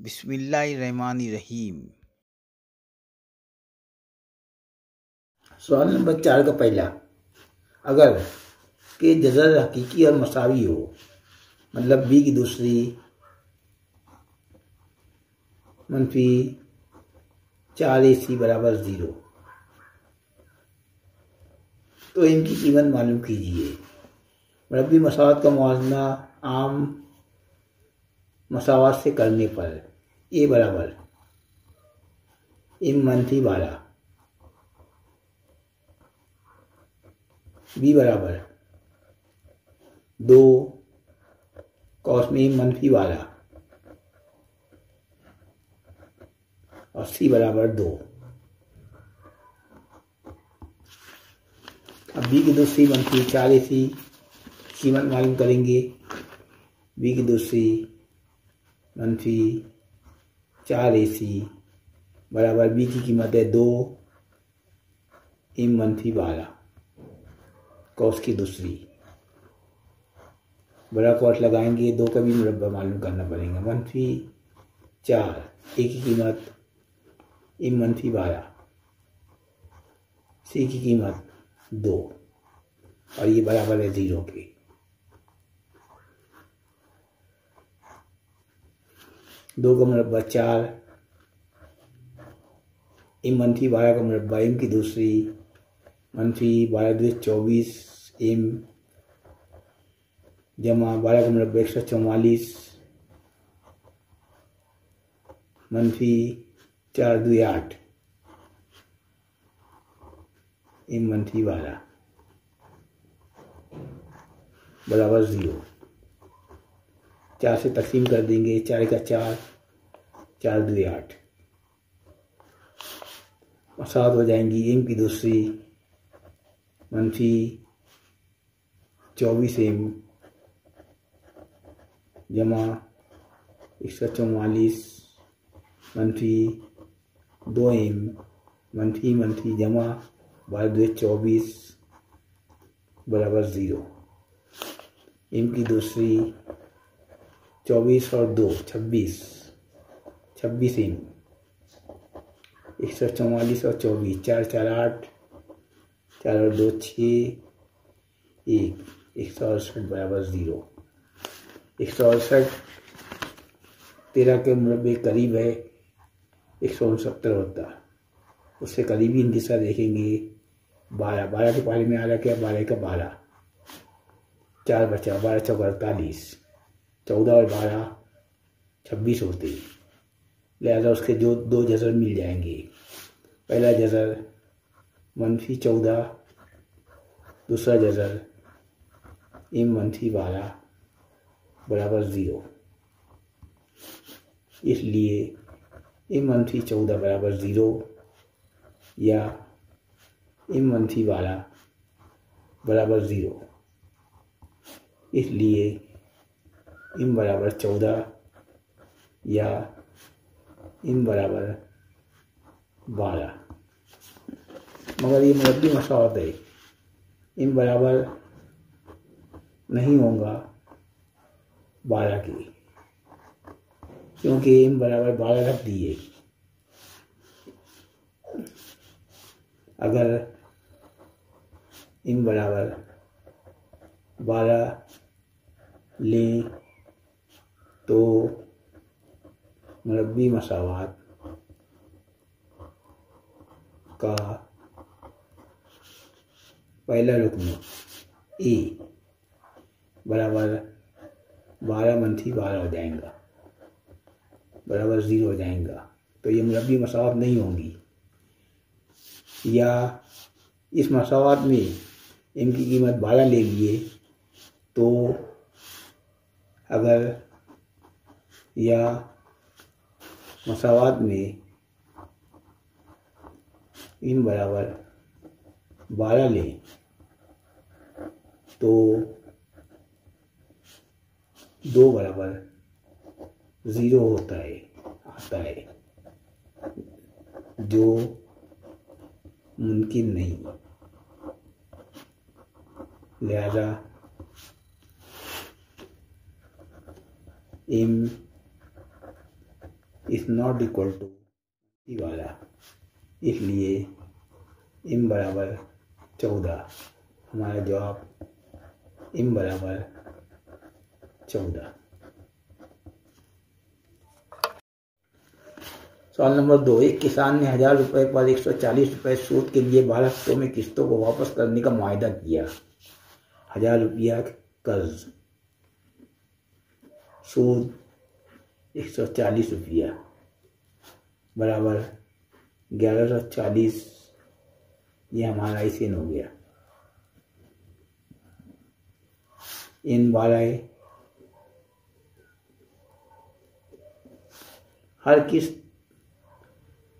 बिस्मिल्लाहिर्रहमानिर्रहीम। सवाल नंबर 4 का पहला, अगर के जज़र हकीकी और मसावी हो, मतलब बी की दूसरी मनफी 4ac बराबर 0, तो इनकी कीमत मालूम कीजिए। मरबी मसावत का मुआवजा आम मसावत से करने पर ए बराबर इम मनफी 12, बी बराबर 2 कॉस में इम मनफी 12 और सी बराबर 2। अब बी की दूसरी मनफी 4ac कीमत मालूम करेंगे। बी की दूसरी मनफी 4ac बराबर बी की कीमत है 2 इम मनफी 12 कॉस की दूसरी, बड़ा कॉस लगाएंगे, 2 का भी मुरब्बा मालूम करना पड़ेगा। मनफी 4 ए की कीमत इम मनफी 12, सी की कीमत 2 और ये बराबर है 0 के। दो का मुरब्बा 4, इम मनफी 12 का मुरब्बा इम की दूसरी मनफी 12 2 24 इम जमा 12 का मुरब्बा 144 मनफी 4 2 8 इम मनफी 12 बराबर 0। 4 से तकसीम कर देंगे, 4 का 4 4 2 8 और 7 हो जाएंगी। इम की दूसरी मनफी 24 इम जमा 144 मनफी 2 इम मनफी मनफी जमा 12 2 24 बराबर 0। इम की दूसरी 24 और 2 26 26 इम 144 और 24 4 4 8 4 और 2 6 1 168 बराबर 0। 168 13 के मुरब्बे करीब है 169 होता, उससे करीबी इंदिशा देखेंगे 12 12 के पाले में आ रहा क्या 12 का 12 4 बचा 12 चौक 48 14 और 12 26 होते, लिहाजा उसके जो 2 जज़र मिल जाएंगे। पहला जज़र मनफी 14, दूसरा जज़र इम मनफी 12 बराबर 0, इसलिए इम मनफी 14 बराबर 0 या इम मनफी 12 बराबर 0, इसलिए इम बराबर 14 या इम बराबर 12। मगर ये मुरब्बी मसावत है, इम बराबर नहीं होगा 12 की, क्योंकि इम बराबर 12 रख दिए। अगर इम बराबर 12 लें तो मुरब्बी मसावत का पहला रुकन ए बराबर 12 मनफी 12 हो जाएगा, बराबर 0 हो जाएगा, तो ये मुरब्बी मसावत नहीं होंगी। या इस मसावत में इनकी कीमत 12 ले लिए तो अगर या मसावत में इन बराबर 12 ले तो 2 बराबर 0 होता है आता है, जो मुमकिन नहीं, लिहाजा इम इज नॉट इक्वल टू वाला, इसलिए m बराबर 14। हमारा जवाब m बराबर 14। सवाल नंबर 2, एक किसान ने 1000 रुपये पर 140 रुपये सूद के लिए 12 हफ्तों में किस्तों को वापस करने का मुआहदा किया। 1000 रुपया कर्ज, सूद 140 रुपया बराबर 1140, ये हमारा ISIN हो गया। इन 12 हर किस्त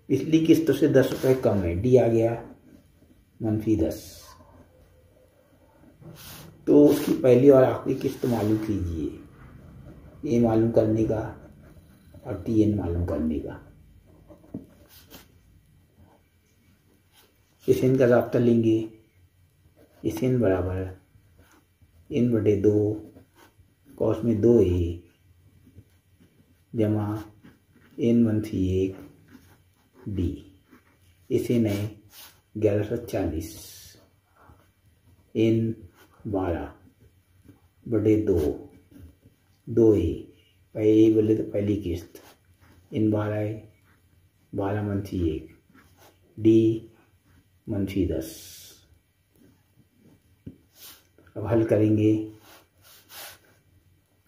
पिछली किस्त से 10 रुपये कम है, डी आ गया -10। तो उसकी पहली और आखिरी किस्त मालूम कीजिए, ये मालूम करने का और TN मालूम करने का। ISIN का राब्ता लेंगे। ISIN बराबर n/2 कॉस में 2a जमा n131 डी। ISIN है 1140, n/12/2 2a, पहले बोले तो पहली किस्त, n12 है 12 डी -10। अब हल करेंगे।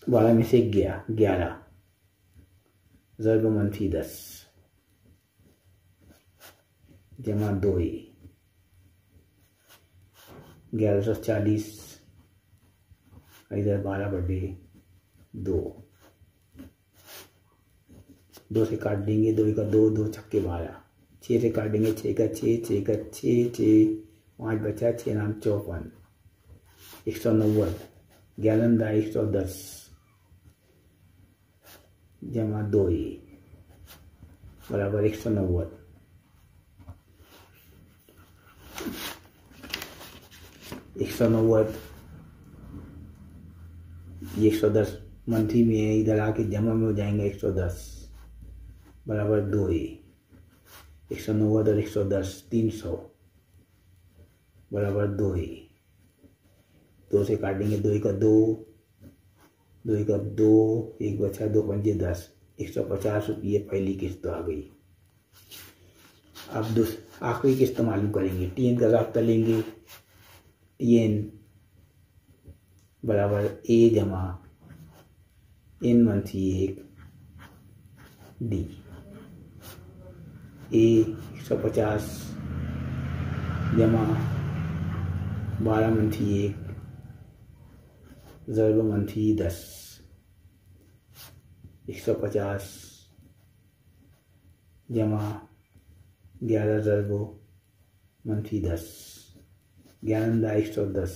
12 में से 11 ज़रब -10 जमा 2a, 1140 इधर 12/2, 2 से काट देंगे, 2 का 2, 2 छक्के 12, 6 से काटेंगे, 6 का 6, 6 का 6, 5 बचा, 6 नाम 54, 190 11 110 जमा 2a बराबर 190। 190 ये 110 मंथली में है, इधर आके जमा में हो जाएंगे 110 बराबर 2a। 190 और 110 300 बराबर 2a। 2 से काटेंगे, 2 का 2, 2 का 2, 1 बचा, 2 पंजे 10, 150 रुपये पहली किस्त आ गई। अब आखिरी किस्त मालूम करेंगे। TN का राब्ता लेंगे। TN बराबर a जमा n131 डी। a 150 जमा 12 ज़रब 10, 150 जमा 11 ज़रब 10, 11 110,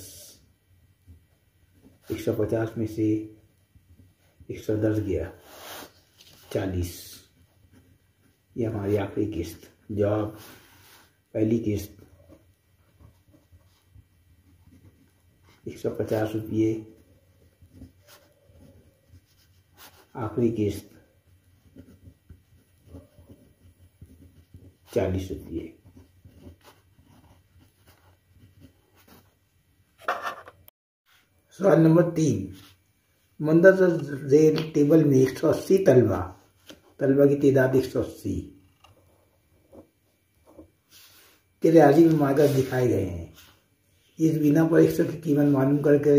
150 में से 110 गया 40, ये हमारी आखिरी किस्त। जवाब पहली किस्त 150 रुपये, आखिरी किस्त 40 रुपये। सवाल नंबर 3, मंदरजा झेल टेबल में 180 तलबा की तादाद 180 के रियाजी में मादद दिखाए गए हैं। इस बिना पर 100 की कीमत मालूम करके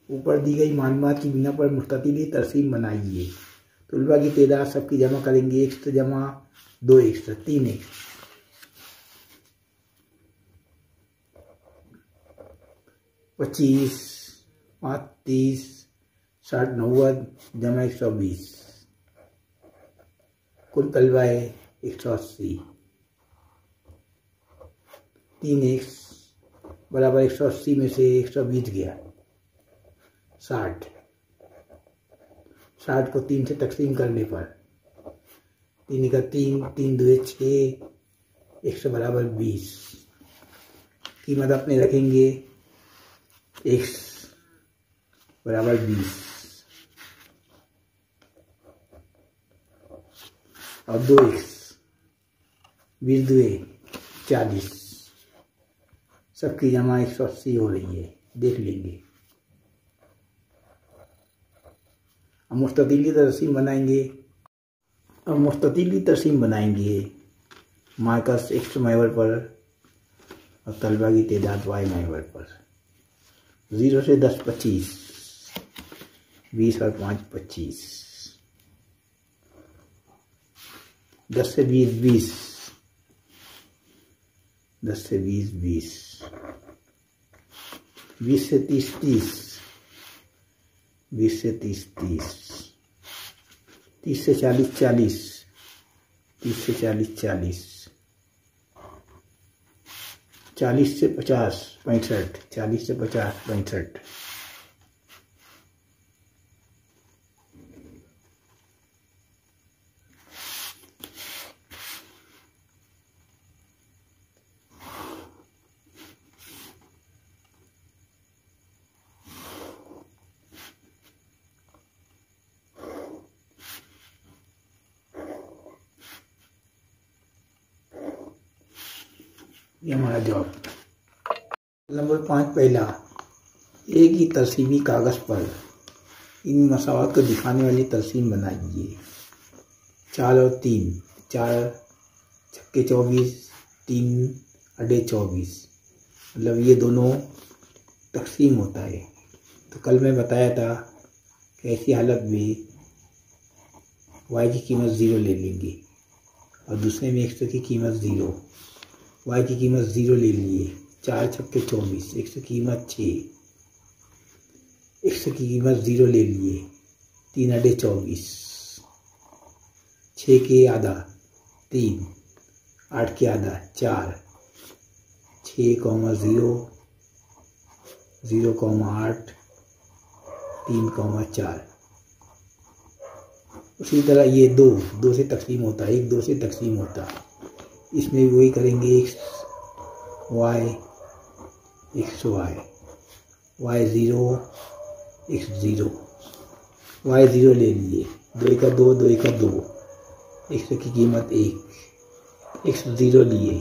ऊपर दी गई मालूमात की बिना पर मुस्ततिली तरसीम बनाइए। तलबा की तादाद सबकी जमा करेंगे। 100 जमा 2 100 3 100, 25 5 30 60 90 जमा 120, कुल तलबा है 180। 3 1 बराबर 180 में से 120 गया 60, 60 को 3 से तकसीम करने पर 3 का 3, 3 2 6, 100 बराबर 20। कीमत अपने रखेंगे x बराबर 20। और 2x 20 दुए 40, सबकी जमा 180 हो रही है, देख लेंगे। अब मुस्ततीली तरसीम बनाएंगे। अब मुस्ततीली तरसीम बनाएंगे। मार्कस x महवर पर और तलबा की तादाद y महवर पर। 0 से 10 25, 20 और 5 25, 10 से 20 20, 10 से 20 20, 20 से 30 30, 20 से 30 30, 30 से 40 40, 30 से 40 40, 40 से 50 65, 40 से 50 65, ये हमारा जवाब। नंबर 5 पहला, एक ही तरसीमी कागज़ पर इन मसावत को दिखाने वाली तरसीम बनाइए। 4 और 3, 4 छक्के 24, 3 अड्डे 24, मतलब ये दोनों तकसीम होता है। तो कल मैं बताया था कि ऐसी हालत में y की कीमत 0 ले लेंगे और दूसरे में x की कीमत 0, y की कीमत 0 ले लिए। 4 छक्के 24, x की कीमत 6, x की कीमत 0 ले लिए। 3 अड्डे 24, 6 के आधा 3, 8 के आधा 4, 6, 0, 0, 8, 3, 4। उसी तरह ये 2 से तकसीम होता है, 1 2 से तकसीम होता है। इसमें भी वही करेंगे, x y x y, y 0 x 0, y 0 ले लिए। 2 का 2, 2 का 2, x की कीमत 1, x 0 लिए।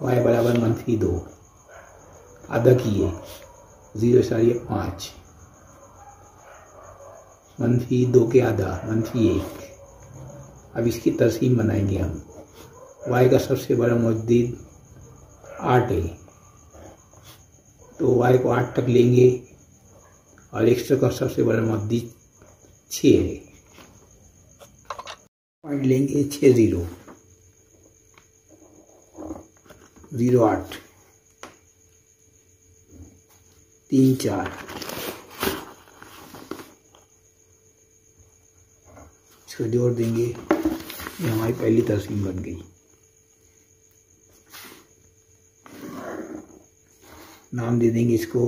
y बराबर -2, आधा किए। 0 सारी 5, -2 के आधा -1। अब इसकी तरसीम बनाएंगे हम। y का सबसे बड़ा मौजूद 8 है, तो y को 8 तक लेंगे और x का सबसे बड़ा मौजूद 6 है। पॉइंट लेंगे 6 0 0 8 3 4, इसको जोड़ देंगे। ये हमारी पहली तरसीम बन गई। नाम दे देंगे इसको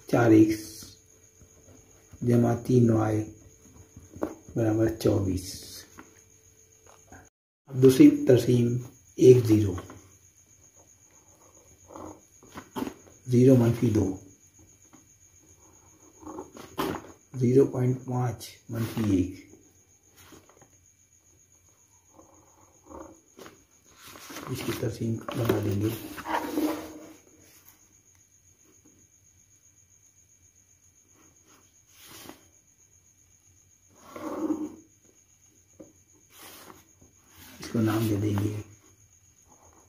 4x जमा 3y बराबर 24। अब दूसरी तरसीम 1 0 0 -2, 0.5 -1, इसकी तरसीम बना देंगे। इसको नाम दे देंगे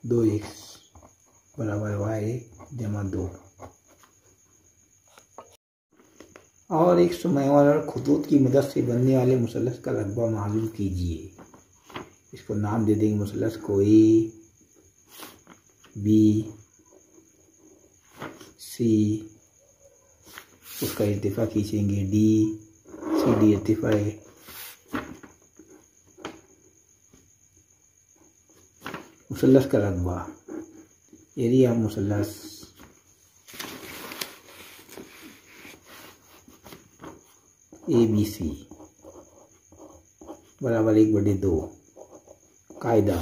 2x बराबर y जमा 2। और एक सुमेवार और खतूत की मदद से बनने वाले मुसल्लस का रकबा मालूम कीजिए। इसको नाम दे देंगे मुसल्लस को A B C, उसका इर्तिफा खींचेंगे D, CD इर्तिफा है। मुसल्लस का रकबा, एरिया मुसल्लस ABC बराबर 1/2, कायदा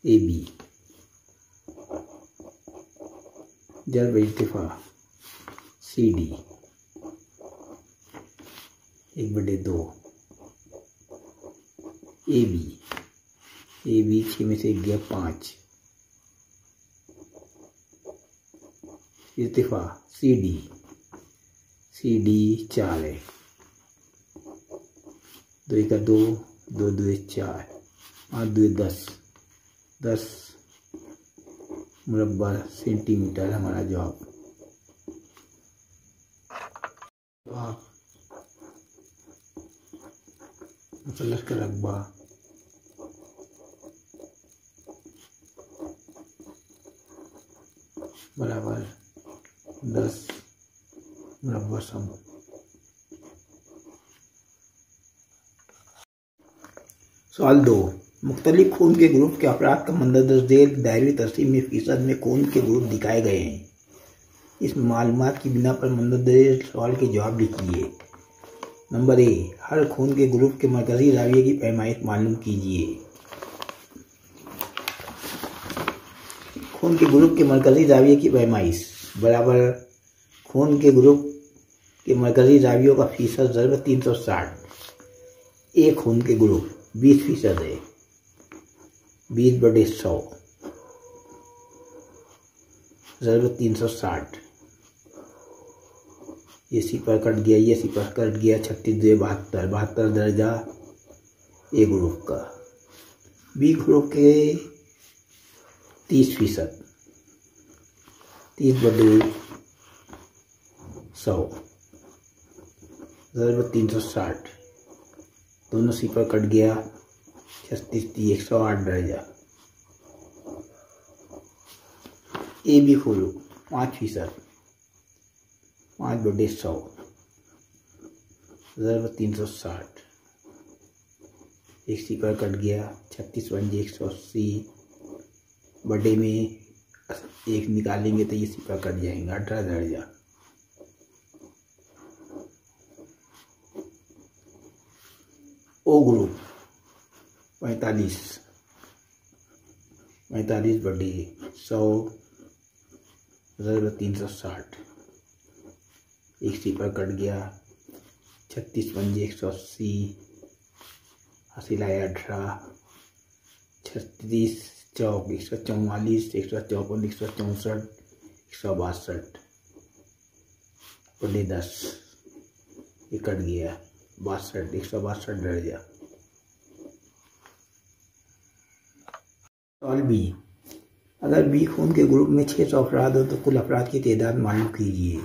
AB जर्ब इर्तिफा CD 1/2। ए बी 6 में से 1 गया 5। इर्तिफा सी डी 4 है। 2 का 2, 2 2 4, 5 2 10 मुरब्बा सेंटीमीटर हमारा जवाब। मुसल्लस का रकबा बराबर 10 मुरब्बा सम। सवाल 2, मुख्तलिफ खून के ग्रुप के अफराद का मंदरज झेल दायरी तरसीब में फीसद में खून के ग्रुप दिखाए गए हैं। इस मालूमात की बिना पर मंदरज सवाल के जवाब लिखिए। नंबर ए, हर खून के ग्रुप के मरकजी जाविये की पैमाइश मालूम कीजिए। खून के ग्रुप के मरकजी जाविये की पैमाइश बराबर खून के ग्रुप के मरकजी जावियों का फीसद ज़रब 360। एक खून के ग्रुप 20% है। 20/100 ज़रब 360। ये सिपर कट गया, ये सिपर कट गया। 36 2 72 दर्जा ए ग्रुप का। बी ग्रुप के 30%, 30/100 ज़रब 360। दोनों सिपर कट गया। 36 3 108 दर्जा। ए बी ग्रुप 5%, 5/100 ज़रब 360। एक सिपर कट गया। 36 पंजे 180। बड़े में एक निकालेंगे तो ये सिपर कट जाएंगे। 18 दर्जा। ओ ग्रुप 45, 45/100 ज़रब 360। एक सिपर कट गया। 36 पंजे 180। हासिल आया 18। 36 चौक 144, 154, 164, 162/10 ये कट गया। 62 162 दर्जा। सवाल बी, अगर बी खून के ग्रुप में 600 अफराद हो तो कुल अफराद की तादाद मालूम कीजिए।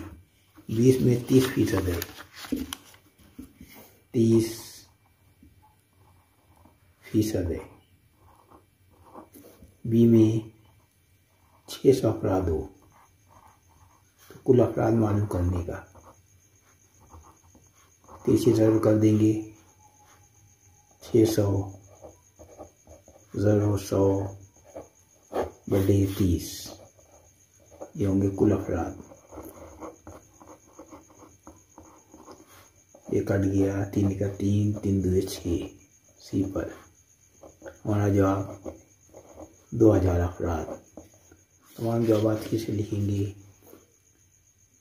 20 में 30% है। 30% है। बी में 600 अफराद हो तो कुल अफराद मालूम करने का 30 से ज़रूर कर देंगे। 600 ज़रूर 100/30 ये होंगे कुल अफराद। ये कट गया। 3 का 3, 3 2 6 सी पर हमारा जवाब 2000 अफराद। तमाम जवाब किसे लिखेंगे।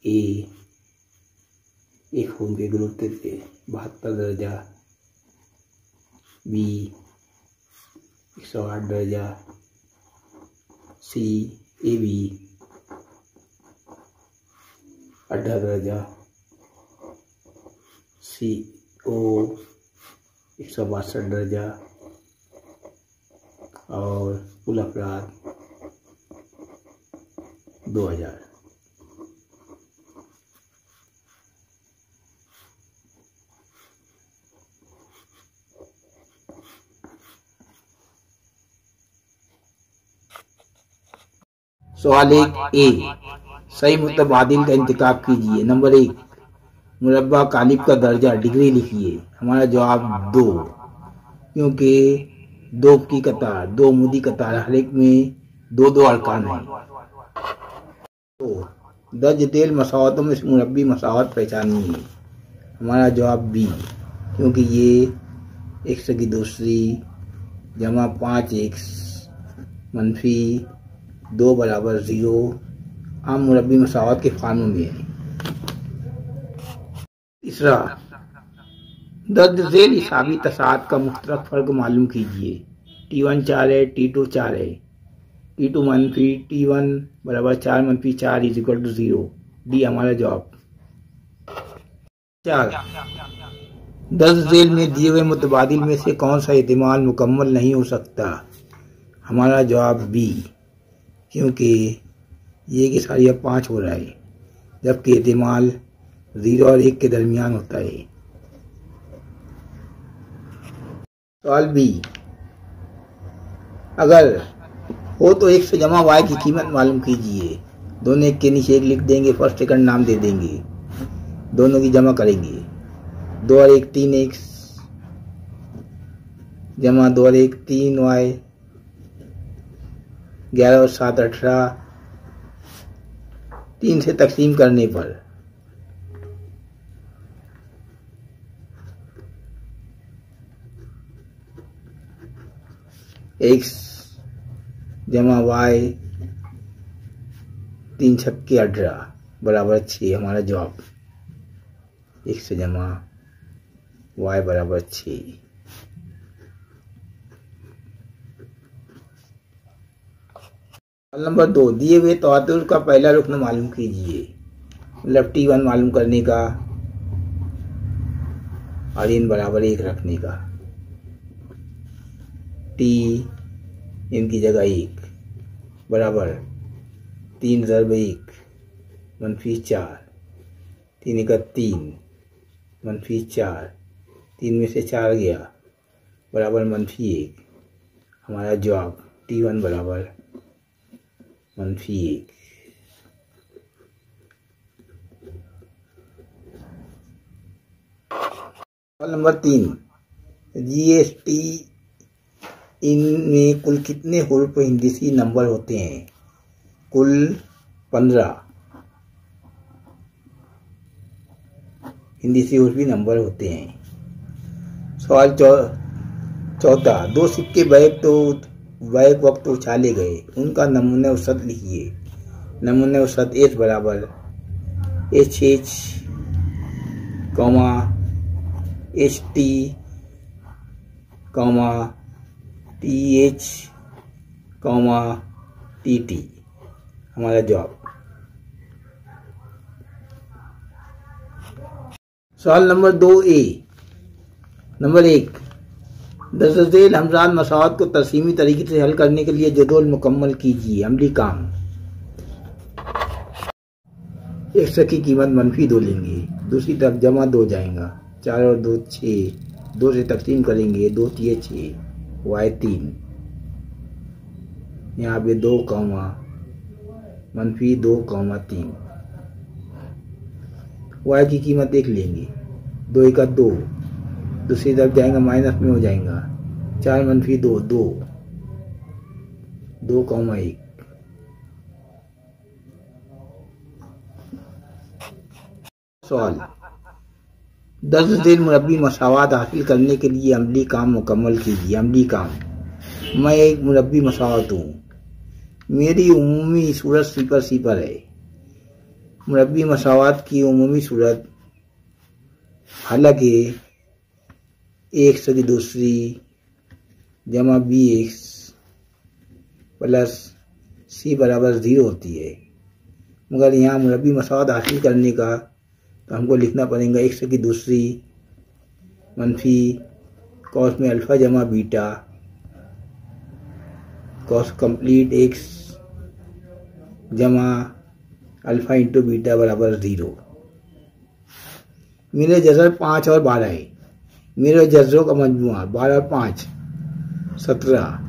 ए, एक खून के ग्रुप थे 72 दर्जा। बी 108 दर्जा। सी ए बी 18 दर्जा। सी ओ 162 दर्जा। और कुल अफराद 2000। सवाल 1 ए, सही मुतबादिल का इंतखाब कीजिए। नंबर 1, मुरब्बा कालिब का दर्जा डिग्री लिखिए। हमारा जवाब 2, क्योंकि 2 की कतार, 2 मुदी कतार, हर एक में 2 अरकान हैं। तो दर्ज तेल मसावतों में मुरब्बी मसावत पहचानिए। हमारा जवाब बी, क्योंकि ये 100 की दूसरी जमा 5x मनफी 2 बराबर 0 आम मुरब्बी मसावत के फार्मूले में है। तीसरा, दर्ज झेल हिसाबी तसाद का मुश्तरक फ़र्क मालूम कीजिए। T1 4 है, T2 4 है, T2 मनफी T1 बराबर 4 मनफी 4 इज इक्वल टू 0। डी हमारा जवाब। 4 दर्ज झेल में दिए हुए मुतबादिल में से कौन सा इस्तेमाल मुकम्मल नहीं हो सकता? हमारा जवाब बी, क्योंकि ये कि सारी अब 5 हो रहा है, जबकि इस्तेमाल 0 और 1 के दरमियान होता है। सवाल बी, अगर हो तो 1 से जमा y की कीमत मालूम कीजिए। दोनों एक के नीचे एक लिख देंगे, फर्स्ट सेकंड नाम दे देंगे, दोनों की जमा करेंगे। 2 और 1 3 x जमा 2 और 1 3 y, 11 और 7 18, 3 से तकसीम करने पर x जमा y 3 छक्के 18 बराबर 6 हमारा जवाब। x जमा y बराबर 6। नंबर 2, दिए हुए तवातुर का पहला रुकन मालूम कीजिए। मतलब T1 मालूम करने का और इन बराबर 1 रखने का। T इनकी जगह 1 बराबर 3 ज़रब 1 मनफी 4, 3 का 3 मनफी 4, 3 में से 4 गया बराबर मनफी 1। हमारा जवाब T1 बराबर मनफी 1। सवाल नंबर 3, GST इनमें कुल कितने हुर्फ हिंदीसी नंबर होते हैं? कुल 15 हिंदीसी हुर्फी नंबर होते हैं। सवाल चौथा, 2 सिक्के बैक वक्त उछाले गए, उनका नमूने औसत लिखिए। नमूने औसत एच बराबर HH, HT, TH, TT हमारा जवाब। सवाल नंबर 2A, नंबर 1, दर्ज-ए-झेल हमजाद मसावत को तरसीमी तरीके से हल करने के लिए जदवल मुकम्मल कीजिए। अमली काम, x की कीमत मनफी 2 लेंगे, दूसरी तरफ जमा 2 जाएगा, 4 और 2 6, 2 से तकसीम करेंगे, 2 3 6, y 3, यहाँ पे 2 मनफी 2 3, y की कीमत 1 लेंगे, 2 का 2, दूसरी तरफ जाएगा माइनस में हो जाएगा, 4 मनफी 2 2, 2 1। सवाल, दर्ज-ए-झेल मुरब्बी मसावात हासिल करने के लिए अमली काम मुकम्मल कीजिए। अमली काम, मैं एक मुरब्बी मसावत हूँ, मेरी उमूमी सूरत 0 है। मुरब्बी मसावात की उमूमी सूरत, हालांकि x की दूसरी जमा bx प्लस c बराबर 0 होती है, मगर यहाँ मुरब्बी मसावत हासिल करने का तो हमको लिखना पड़ेगा x की दूसरी मनफी कॉस में अल्फ़ा जमा बीटा कॉस कंप्लीट x जमा अल्फ़ा इंटू बीटा बराबर 0। मेरे जज़र 5 और 12 है। मेरे जज़रों का मजमुआ 12 और 5 17,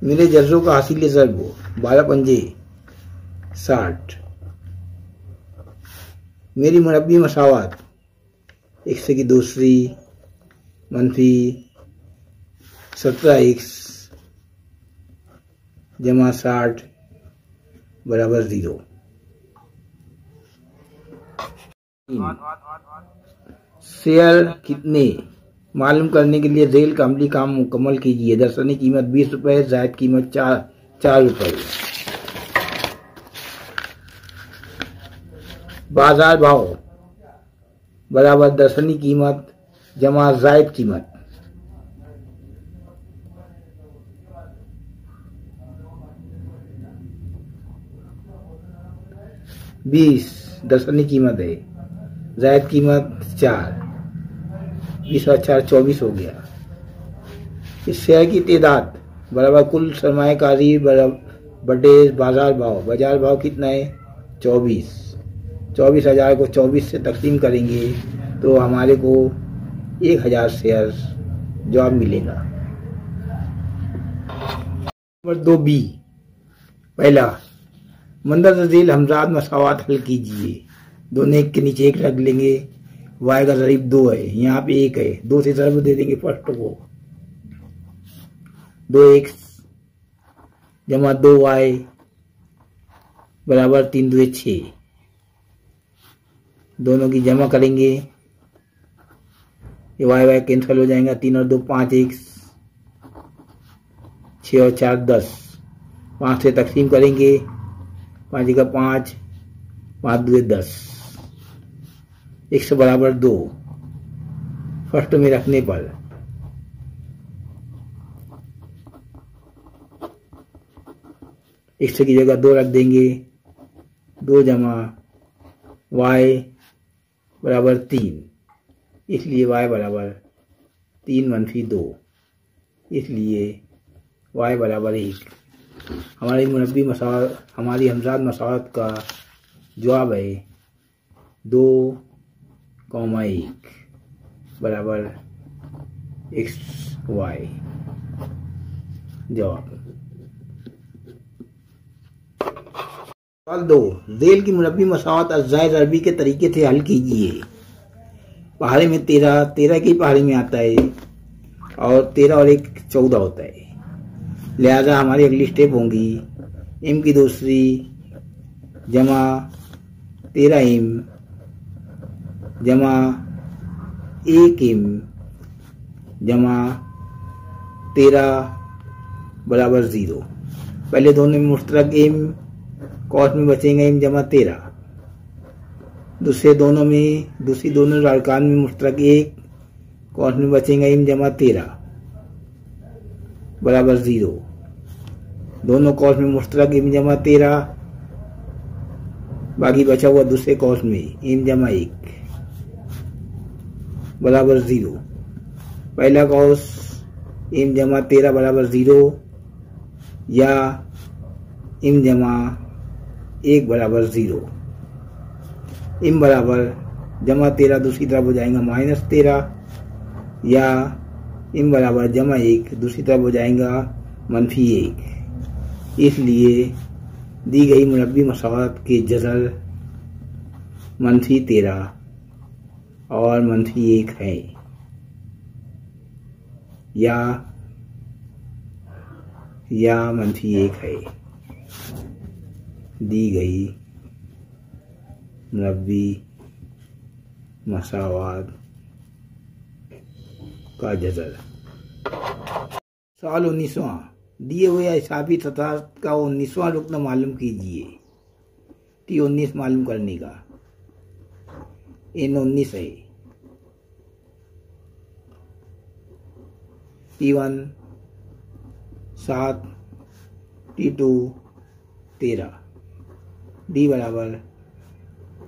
मेरे जज़रों का हासिल ज़रब 12 पंजे 60। मेरी मुरब्बी मसावत x की दूसरी मनफी 17x जमा 60 बराबर 0। शेयर कितने मालूम करने के लिए झेल का अमली काम मुकम्मल कीजिए। दर्शनी कीमत 20 रुपये, जायद कीमत 4 रुपये। बाजार भाव बराबर दर्शनी कीमत जमा जायद कीमत। बीस दर्शनी कीमत है, जायद कीमत 4, 20 और 4 24 हो गया। इस शेयर की तादाद बराबर कुल सरमायाकारी बटे बाजार भाव। बाजार भाव कितना है? 24। 24,000 को 24 से तकसीम करेंगे तो हमारे को 1,000 शेयर जवाब मिलेगा। Number 2B। पहला, मंदर झील हमजाद मसावात हल कीजिए। दोनों एक के नीचे एक रख लेंगे। y का ज़रीब 2 है, यहाँ पे 1 है, 2 से ज़रब दे देंगे फर्स्ट को। 2x जमा 2y बराबर 3 2 6। दोनों की जमा करेंगे, ये y कैंसिल हो जाएगा। 3 और 2 5x, 6 और 4 10। 5 से तकसीम करेंगे, 5 का 5, 5 2 10। x बराबर 2 फर्स्ट में रखने पर x की जगह 2 रख देंगे। 2 जमा y बराबर 3, इसलिए y बराबर 3 मनफी 2, इसलिए y बराबर 1। हमारी मुरब्बी मसावत, हमारी हमजाद मसावत का जवाब है 2,1 बराबर XY। जवाब। सवाल 2, झेल की मुरब्बी मसावत अज़ायद अरबी के तरीके से हल कीजिए। पहाड़ी में 13, 13 की पहाड़ी में आता है और 13 और 1 14 होता है। लिहाजा हमारी अगली स्टेप होंगी m की दूसरी जमा 13m जमा 1m जमा 13 बराबर 0। पहले दोनों में मुश्तरक m, कॉस में बचेंगे m जमा 13। दूसरी दोनों अरकान में मुश्तरक 1, कॉस में बचेंगे m जमा 13 बराबर 0। दोनों कॉस में मुश्तरक m जमा 13, बाकी बचा हुआ दूसरे कॉस में m जमा 1 बराबर 0। पहला कॉस m जमा 13 बराबर 0 या m जमा 1 बराबर 0। m बराबर जमा 13 दूसरी तरफ हो जाएगा -13 या m बराबर जमा 1 दूसरी तरफ हो जाएगा -1। इसलिए दी गई मुरब्बी मसावत के जज़र -13 और -1 है या -1 है। दी गई मुरब्बी मसावत का जज़र। सवाल 19वां, दिए हुए हिसाबी सतह का 19वां रुकन मालूम कीजिए। T19 मालूम करने का। N19 है, T1 7, T2 13। D बराबर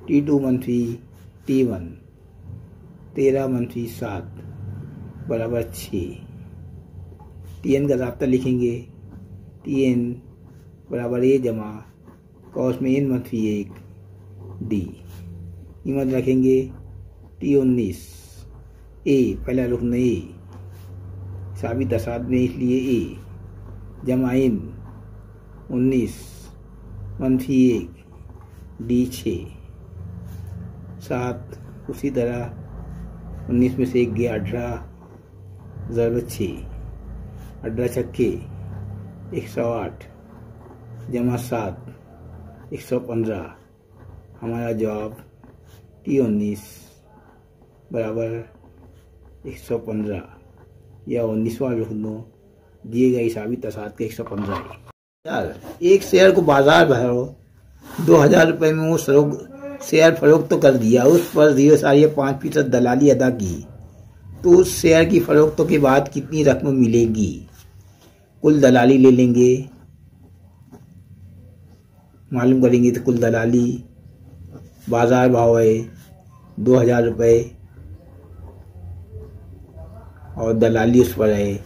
T2 मनफी T1 13 मनफी 7 बराबर 6। Tn का ज़ाब्ता लिखेंगे, Tn बराबर a जमा कॉस में n मनफी 1 D। कीमत रखेंगे T19 a, पहला रुकन a हिसाबी तसाद में, इसलिए a जमा n 19 मनफी 1 D 6 7। उसी तरह 19 में से 1 गया 18 ज़रब 6, 18 छक्के 108 जमा 7 115। हमारा जवाब T19 बराबर 115 या 19वां रुकनो दिए गए हिसाबी तसाद के 115 है। एक शेयर को बाजार भाव 2,000 रुपये में वो शेयर फरोख्त तो कर दिया, उस पर 0.5% दलाली अदा की, तो उस शेयर की फरोख्त के बाद कितनी रकम मिलेगी? कुल दलाली ले लेंगे, मालूम करेंगे। तो कुल दलाली बाजार भाव है 2000 रुपये और दलाली उस पर है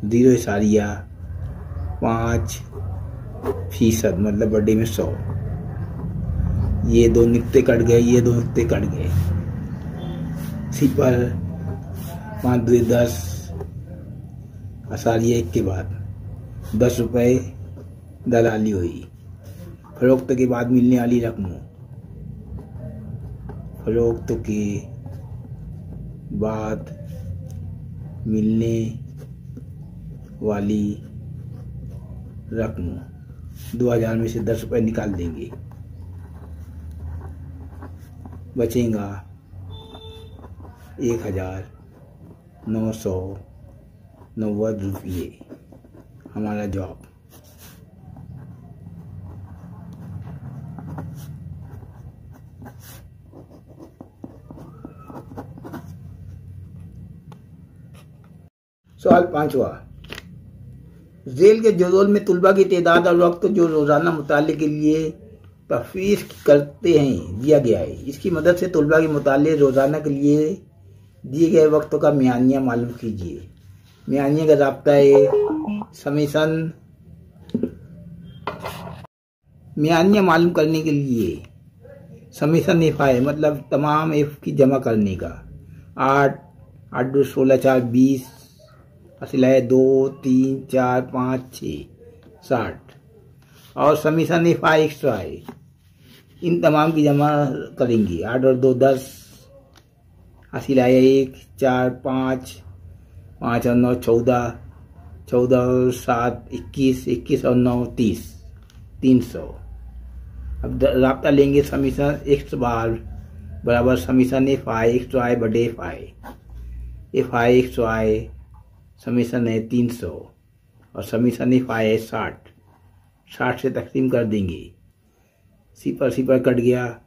0.5%, मतलब बर्थडे में 100। ये दो नुक्ते कट गए, ये दो नुक्ते कट गए। सिपर 5 2 10 आसारिया 1 के बाद 10 रुपये दलाली हुई। फरोख्त के बाद मिलने वाली रकम, फरोख्त के बाद मिलने वाली रकम 2000 में से 10 रुपये निकाल देंगे, बचेगा 1990 रुपये। हमारा जॉब। सवाल 5वां, जेल के जोड़ोल में तुलबा की तादाद और वक्त जो रोजाना मुताले के लिए तफवीज़ करते हैं दिया गया है। इसकी मदद से तुलबा के मुताले रोजाना के लिए दिए गए वक्त का मियानिया मालूम कीजिए। मियानिया का राब्ता है समेसन। मियानिया मालूम करने के लिए समेसन एफ है, मतलब तमाम एफ की जमा करने का। 8 8 2 16 4 20 असल है 2 3 4 5 6 60 और समीशन एफ आई एक्स्ट्रा है। इन तमाम की जमा करेंगे। 8 और 2 10 हासिल आया 1 4 5 5 और 9 14 14 और 7 21 21 और 9 30 300। अब राब्ता लेंगे समीशन एक्स बार बराबर समीशन एफ आई एक्स्ट्रा आई बटे F I extra I summation है 300 और समीशन एफ आई है 60 से तकसीम कर देंगे। सिपर कट गया,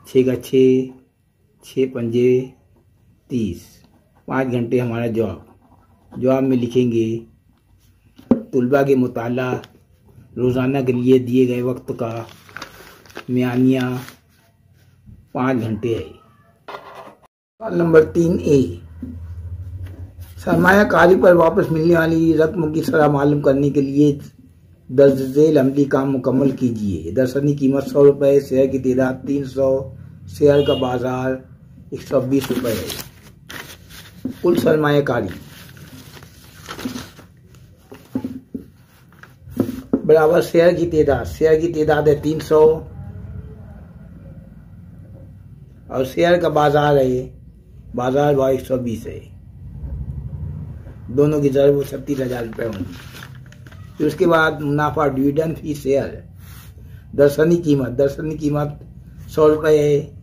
6 का 6 6 पंजे 30। 5 घंटे हमारा जवाब में लिखेंगे तुलबा के मुताला रोज़ाना के लिए दिए गए वक्त का मियानिया 5 घंटे है। सवाल नंबर 3A, सरमायाकारी पर वापस मिलने वाली रकम की शरह मालूम करने के लिए दर्ज झेल अमली काम मुकम्मल कीजिए। दरअसली कीमत 100 रुपये, शेयर की तादाद 300, शेयर का बाजार 120 रुपये है। कुल सरमायाकारी बराबर शेयर की तादाद है 300 और शेयर का बाजार भाव 120 है। दोनों की ज़रूर 36,000 रुपये होंगी। फिर उसके बाद मुनाफा डिविडेंड फी शेयर। दरअसली कीमत 100 रुपये है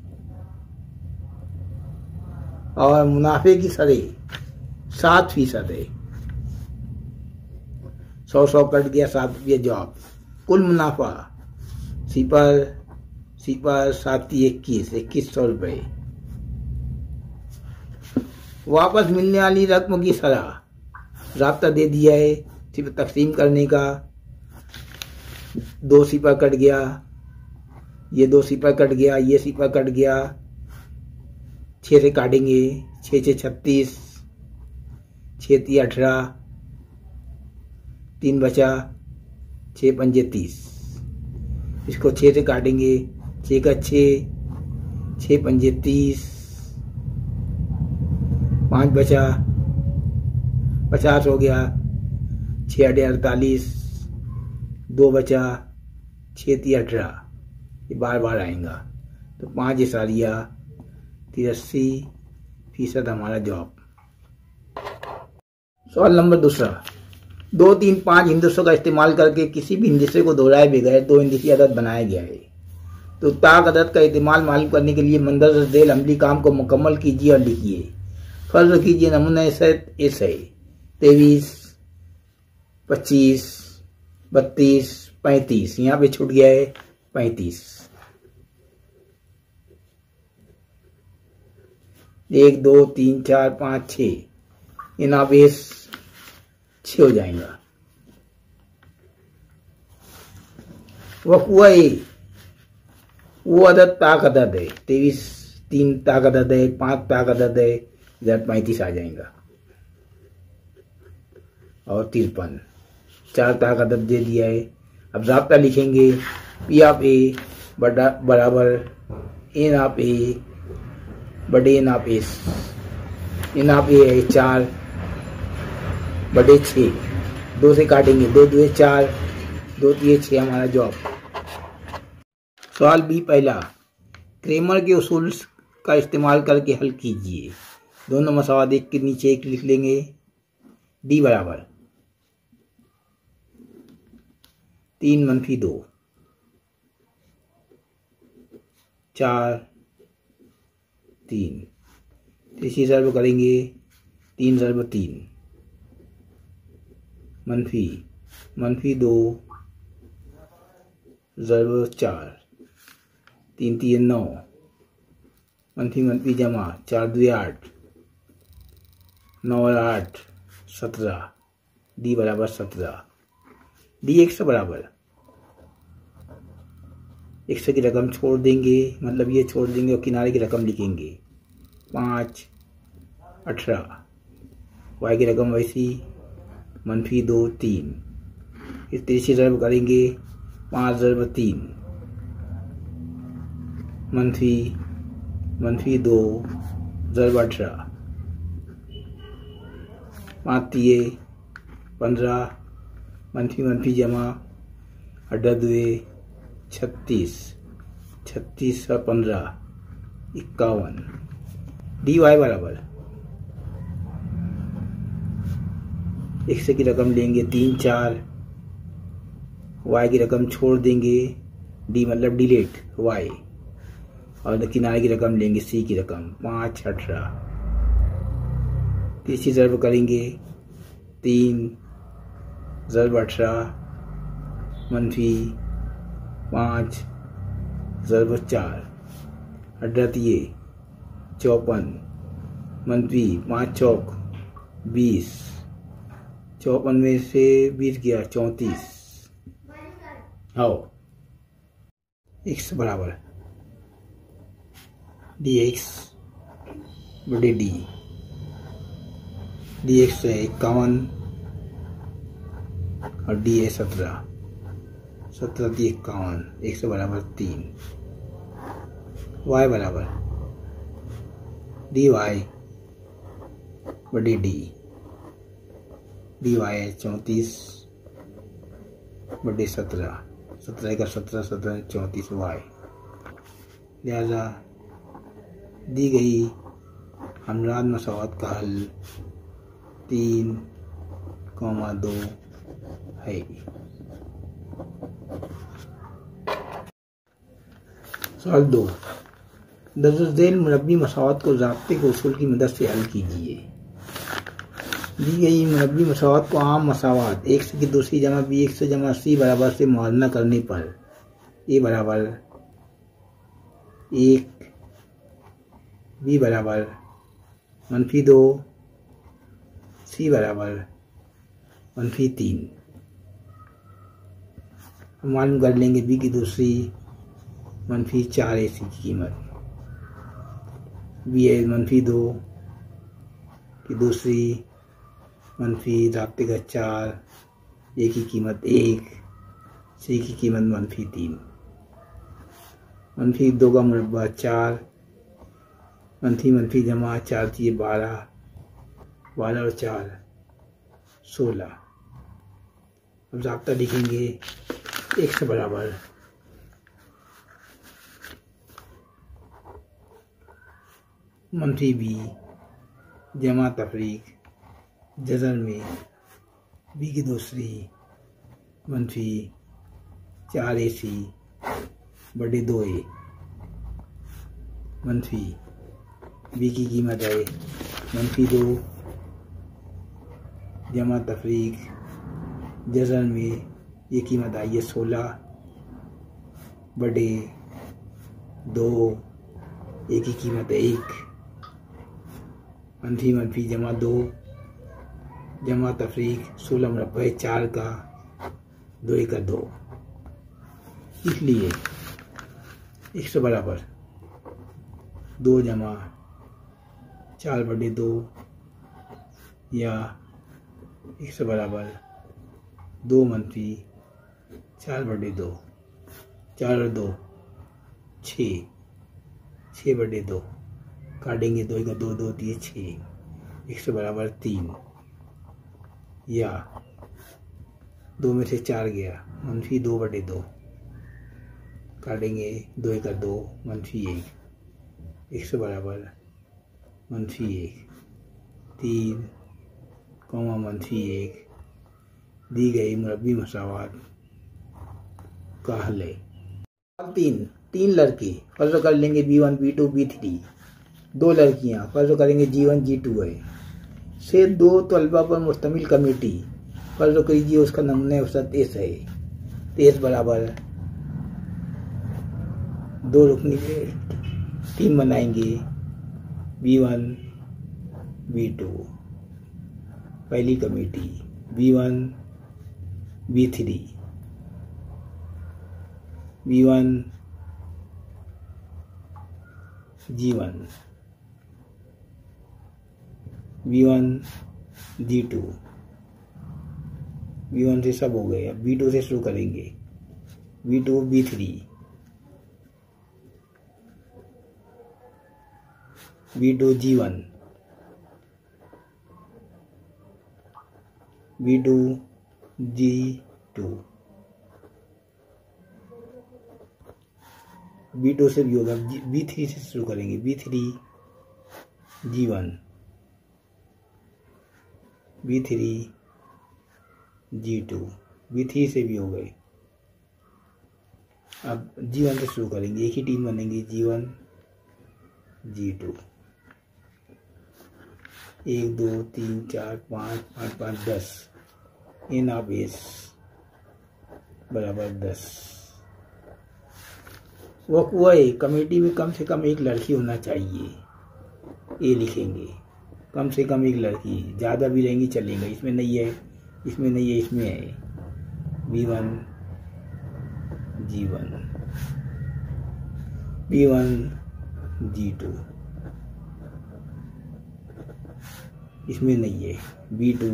और मुनाफे की शरह 7% है। 100 कट गया 7 रुपये जवाब। कुल मुनाफा सिपर 7 2100 रुपये। वापस मिलने वाली रकम की शरह राब्ता दे दिया है, सिर्फ तकसीम करने का। 2 सिपर कट गया, ये 2 सिपर कट गया, ये सिपर कट गया। 6 से काटेंगे, 6 6 36, 6 3 18, 3 बचा, 6 पंजे 30। इसको 6 से काटेंगे, 6 का 6 6 पंजे 30, 5 बचा, 50 हो गया, 6 8 48, 2 बचा, 6 3 18। ये बार आएगा तो 5 इशारिया 83% हमारा जवाब। सवाल नंबर 2, 2 3 5 हिंदसों का इस्तेमाल करके किसी भी हिंदसे को दोहराए बगैर 2 हिंदसी अदद बनाया गया है। तो ताक अदद का इस्तेमाल मालूम करने के लिए मंदरजा झेल अमली काम को मुकम्मल कीजिए और लिखिए। फर्ज कीजिए नमूना सेट एस है 23 25 32 35। यहाँ पे छूट गया है 35। 1 2 3 4 5 6 इन आप एस 6 हो जाएगा। वह हुआ ए वो अदद ताक अदद है 23 3 ताक अदद है 5 ताक अदद है इधर 35 आ जाएगा और 53 4 ताक अदद दे दिया है। अब ज़ाब्ता लिखेंगे पी ऑफ ए बराबर एन ऑफ ए बड़े n of S. N of A है 4 बड़े 6 2 से काटेंगे 2 2 4 2 3 6 हमारा जवाब। सवाल बी पहला क्रेमर के उसूल का इस्तेमाल करके हल कीजिए। दोनों मसावाद एक के नीचे एक लिख लेंगे। डी बराबर 3 - 2 4 3 तीसरी ज़रब करेंगे 3 ज़रब 3 -2 ज़रब 4 3 3 9 --- जमा 4 2 8 9 और 8 17। डी बराबर 17। डी x बराबर x की रकम छोड़ देंगे मतलब ये छोड़ देंगे और किनारे की रकम लिखेंगे 5 18 y की रकम वैसी -2 3 इस तीसरी ज़रब करेंगे 5 ज़रब 3 -2 ज़रब 18 5 3 15 --- जमा 18 2 36 36 और 15 51। डी वाई बराबर x की रकम लेंगे 3 4 y की रकम छोड़ देंगे डी मतलब डिलीट y और किनारे की रकम लेंगे c की रकम 5 18। तीसरी ज़रब करेंगे 3 ज़रब 18 -5 ज़रब 4 18 54 -5 चौक 20 54 में से 20 गया 34। आओ x बराबर डी एक्स बड़े डी एक्स है 51 और डी है 17 17 × 51 1 बराबर 3। y बराबर डी वाई बड़ी डी वाई है 34 बड़े 17 17 का 17 17 34 y। लिहाजा दी गई हमराद मसावत का हल 3,2 है। सवाल 2 दर्जैल मुरब्बी मसावत को ज़ाब्ते के उसूल की मदद से हल कीजिए। दी गई मुरब्बी मसावत को आम मसावत x की दूसरी जमा bx जमा c बराबर से मुआवजा करने पर a बराबर 1 b बराबर -2 c बराबर -3 हम मालूम कर लेंगे b की दूसरी -4 ac की कीमत b है -2 की दूसरी ज़ाब्ते का 4 a की कीमत 1 c की कीमत -3 -2 का मुरब्बा 4 जमा 4 3 12 12 और 4 16। अब ज़ाब्ता लिखेंगे x बराबर -b जमा तफरीक जज़र में b की दूसरी -4 ac बड़े 2a b की कीमत है -2 जमा तफरीक जज़र में ये कीमत आई है 16 बड़े 2 a की कीमत है 1 मंफी मंफी जमा 2 जमा तफरीक 16 मुरब्बा 4 का 2 का 2, इसलिए x बराबर 2 जमा 4/2 या x बराबर 2 मंफी 4/2, 4 और 2 6, 6/2 काटेंगे 2 का 2, 2 3 6, x बराबर 3 या 2 में से 4 गया मंफी 2/2 काटेंगे 2 का 2 मंफी 1, x बराबर मंफी 1 3 मंफी 1 दी गई मुरब्बी मसावात का हल है। 3 लड़के फर्ज कर लेंगे B1 B2 B3, 2 लड़कियां फर्ज करेंगे G1 G2 है से 2 तलबा पर मुश्तमिल कमेटी फर्ज कीजिए उसका नमूना औसत S है। तो S बराबर 2 रुकनी टीम बनाएंगे B1 B2, पहली committee B1 B3, B1 G1, B1 G2, B1 से सब हो गए। अब B2 से शुरू करेंगे B2 B3, B2 G1, B2 G2, B2 से भी होगा B3 से शुरू करेंगे B3 G1, B3 G2, B3 से भी हो गए। अब G1 से शुरू करेंगे, एक ही टीम बनेंगे G1 G2, 1 2 3 4 5 5 5 10 in of S बराबर 10। वह कमेटी में कम से कम एक लड़की होना चाहिए, ये लिखेंगे कम से कम एक लड़की, ज़्यादा भी रहेंगी चलेंगे, इसमें नहीं है इसमें नहीं है इसमें है B1 G1, B1 G2, इसमें नहीं है B2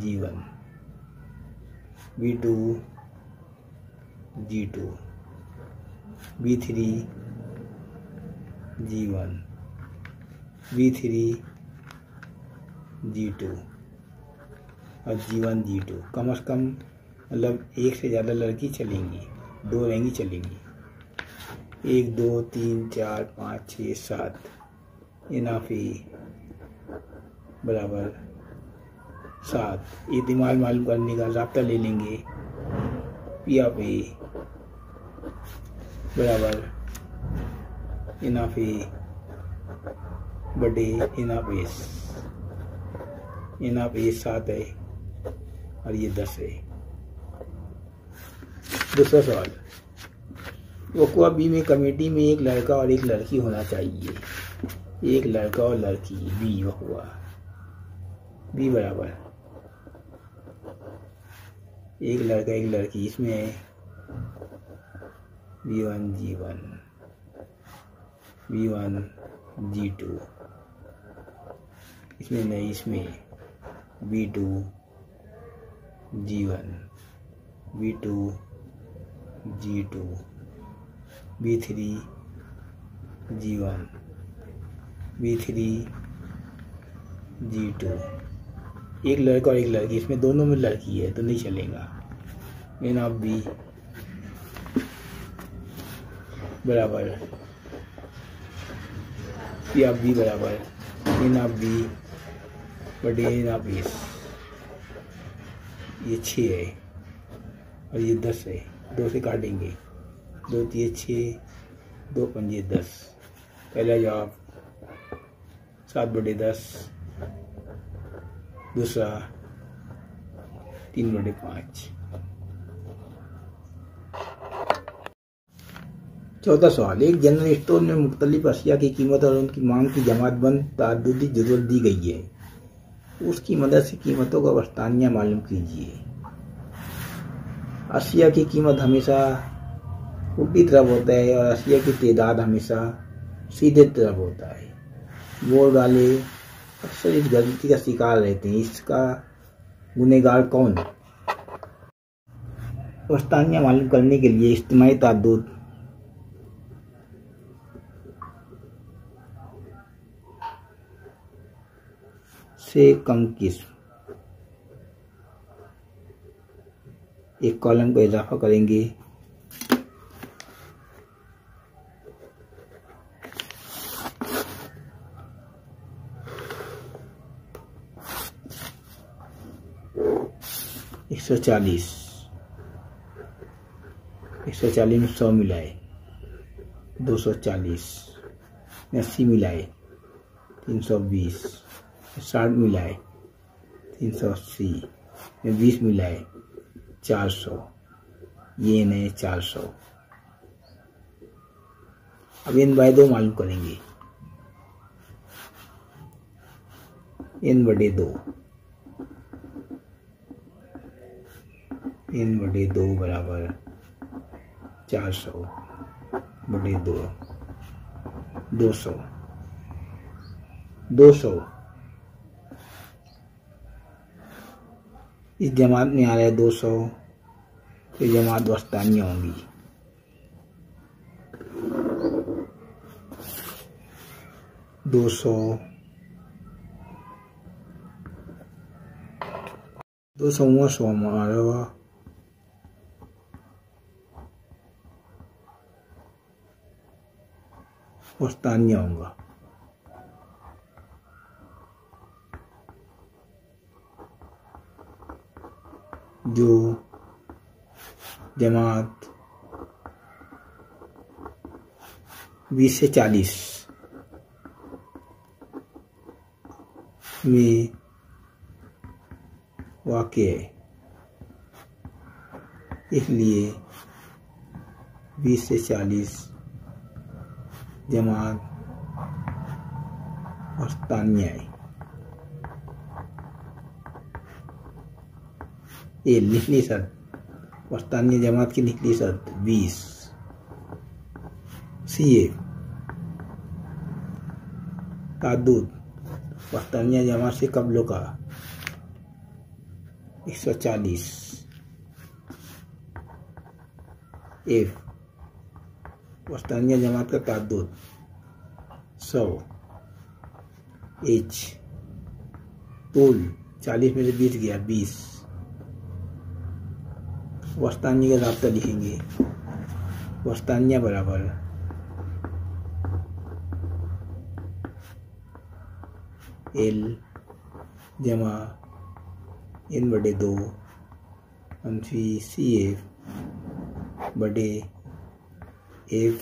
G1, B2 G2, B3 G1, B3 G2 और G1 G2। कम से कम मतलब एक से ज़्यादा लड़की चलेंगी, 2 रहेंगी चलेंगी, 1 2 3 4 5 6 7 इनाफी बराबर 7। ये दिमाग मालूम करने का राब्ता ले लेंगे P ऑफ A बराबर इनाफी बटे इनाफ S, इनाफ A 7 है और ये 10 है। दूसरा सवाल, वक़्वा बी में कमेटी में एक लड़का और एक लड़की होना चाहिए, एक लड़का और लड़की बी वक़्वा बी बराबर एक लड़का एक लड़की, इसमें है B1 G1, B1 G2, इसमें नहीं इसमें B2 G1, B2 G2, B3 G1, B3 G2, एक लड़का और एक लड़की, इसमें दोनों में लड़की है तो नहीं चलेगा। इन ऑफ बी बराबर P ऑफ बी बराबर इन ऑफ बी बटे इन ऑफ एस। ये 6 है और ये 10 है, 2 से काटेंगे, 2 3 6 2 5 10। पहला जवाब 7/10, दूसरा 3/5। चौथा सवाल, एक जनरल स्टोर में मुख्तलिफ अशिया की कीमत और उनकी मांग की जमातबंद तादुदी जरूरत दी गई है, उसकी मदद से कीमतों का वस्तानिया मालूम कीजिए। अशिया की कीमत हमेशा उल्टी तरफ होता है और अशिया की तादाद हमेशा सीधे तरफ होता है। बोर्ड वाले अक्सर इस गलती का शिकार रहते हैं, इसका गुनहगार कौन? वस्तानिया मालूम करने के लिए इज्तिमाई ताद्दुद से कम किस्म एक कॉलम को इजाफा करेंगे। एक सौ चालीस में 100 मिलाए 240, 80 मिलाए 320, 60 मिलाए 380, 20 मिलाए 400, ये नए 400। अब n बाय 2 मालूम करेंगे। n बटे 2 बराबर 400 बटे 200। इस जमात में आ रहा है 200, तो जमात वस्तानिया होंगी। दो सौ हमारा वस्तानिया होगा। जो जमात 20 से 40 में वाक़ है, इसलिए 20 से 40 जमात वस्तानिया है। ये निचली शर्त, वस्तानिया जमात की निचली शर्त 20। CA ताद्दुद वस्तानिया जमात से कब्ल का 140। F वस्तानिया जमात का ताद्दुद 100। H तूल 40 में से 20 गया 20। वस्तानिया का राब्ता लिखेंगे। वस्तानिया बराबर L जमा n बटे 2 मनफी CF बटे F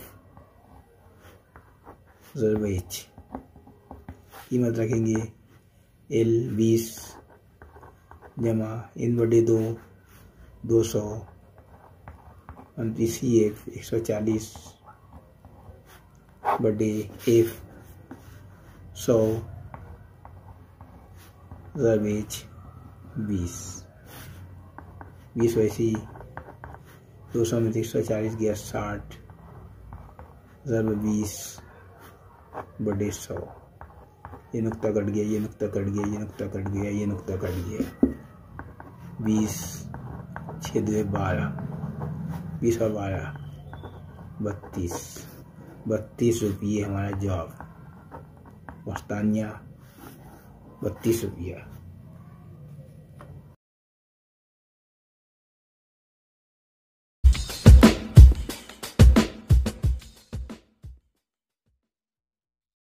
ज़रब H। कीमत रखेंगे L 20 जमा n बटे 2 200 मनफी CF 140 बटे F 100 ज़रब H 20। 20 वैसी 200 में 140 गया 60 ज़रब 20 बटे 100। ये नुक्ता कट गया, ये नुक्ता कट गया, ये नुक्ता कट गया, ये नुक्ता कट गया। 20 6 2 12, 20 और 12 32 रुपये हमारा जवाब। वस्तानिया 32 रुपया।